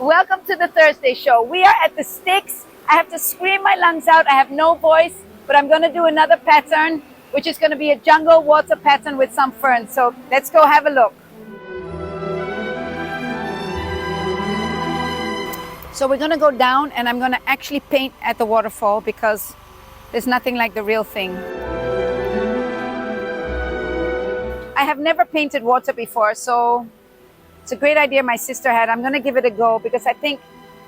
Welcome to the Thursday show. We are at the Sticks. I have to scream my lungs out. I have no voice, but I'm going to do another pattern, which is going to be a jungle water pattern with some ferns. So let's go have a look. So we're going to go down and I'm going to actually paint at the waterfall because there's nothing like the real thing. I have never painted water before, so it's a great idea my sister had. I'm going to give it a go because I think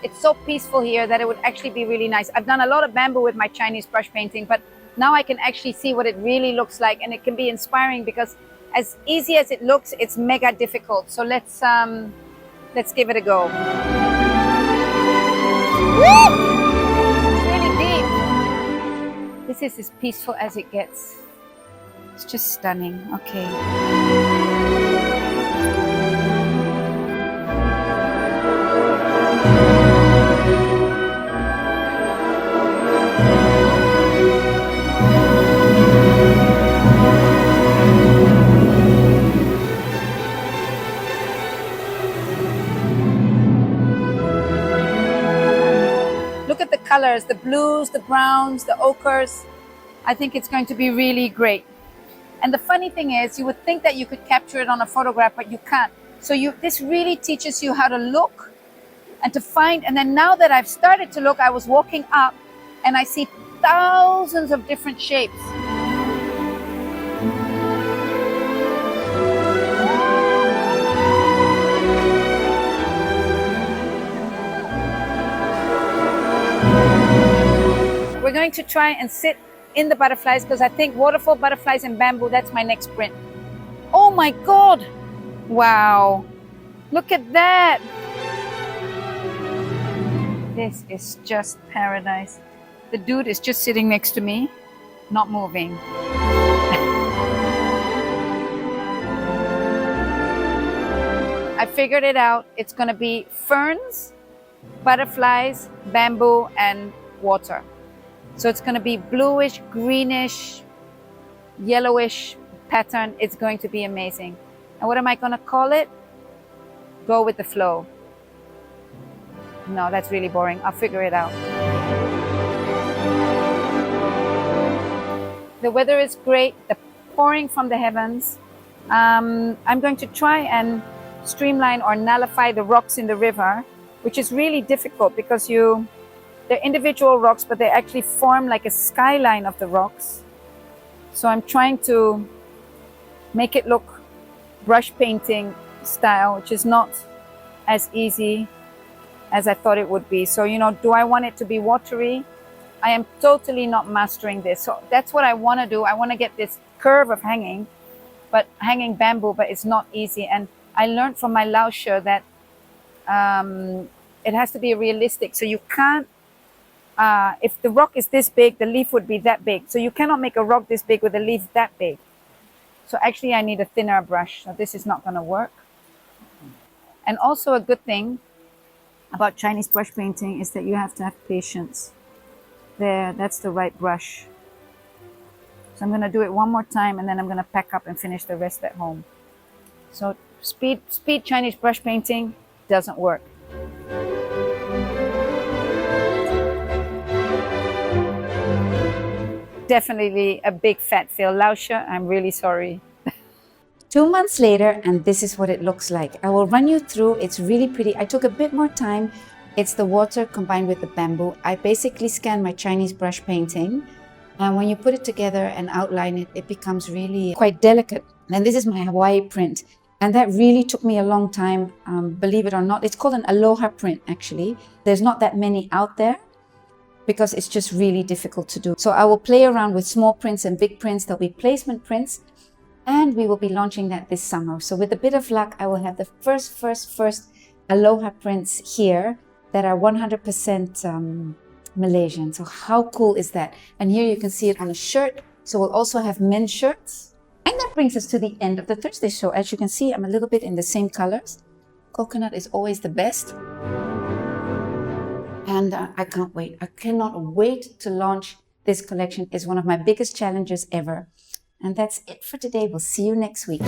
it's so peaceful here that it would actually be really nice. I've done a lot of bamboo with my Chinese brush painting, but now I can actually see what it really looks like, and it can be inspiring because as easy as it looks, it's mega difficult. So let's give it a go. Woo! It's really deep. This is as peaceful as it gets. It's just stunning. Okay. Look at the colors, the blues, the browns, the ochres. I think it's going to be really great. And the funny thing is, you would think that you could capture it on a photograph, but you can't. So this really teaches you how to look and to find. And then now that I've started to look, I was walking up and I see thousands of different shapes. We're going to try and sit in the butterflies because I think waterfall butterflies and bamboo, that's my next sprint. Oh my God. Wow. Look at that. This is just paradise. The dude is just sitting next to me, not moving. I figured it out. It's going to be ferns, butterflies, bamboo, and water. So it's going to be bluish, greenish, yellowish pattern. It's going to be amazing. And what am I going to call it? Go with the flow. No, that's really boring. I'll figure it out. The weather is great. The pouring from the heavens. I'm going to try and streamline or nullify the rocks in the river, which is really difficult because they're individual rocks, but they actually form like a skyline of the rocks. So I'm trying to make it look brush painting style, which is not as easy as I thought it would be. So, do I want it to be watery? I am totally not mastering this. So that's what I want to do. I want to get this curve of hanging bamboo, but it's not easy. And I learned from my Laotia that it has to be realistic. So you can't, if the rock is this big, the leaf would be that big. So you cannot make a rock this big with a leaf that big. So actually I need a thinner brush. So this is not going to work. And also a good thing about Chinese brush painting is that you have to have patience. There, that's the right brush. So I'm going to do it one more time and then I'm going to pack up and finish the rest at home. So speed Chinese brush painting doesn't work. Definitely a big fat fail. Laotia, I'm really sorry. 2 months later, and this is what it looks like. I will run you through. It's really pretty. I took a bit more time. It's the water combined with the bamboo. I basically scanned my Chinese brush painting. And when you put it together and outline it, it becomes really quite delicate. And this is my Hawaii print. And that really took me a long time, believe it or not. It's called an aloha print, actually. There's not that many out there, because it's just really difficult to do. So I will play around with small prints and big prints. There'll be placement prints, and we will be launching that this summer. So with a bit of luck, I will have the first aloha prints here that are 100% Malaysian. So how cool is that? And here you can see it on a shirt. So we'll also have men's shirts. And that brings us to the end of the Thursday show. As you can see, I'm a little bit in the same colors. Coconut is always the best. And I can't wait. I cannot wait to launch this collection. It's one of my biggest challenges ever. And that's it for today. We'll see you next week.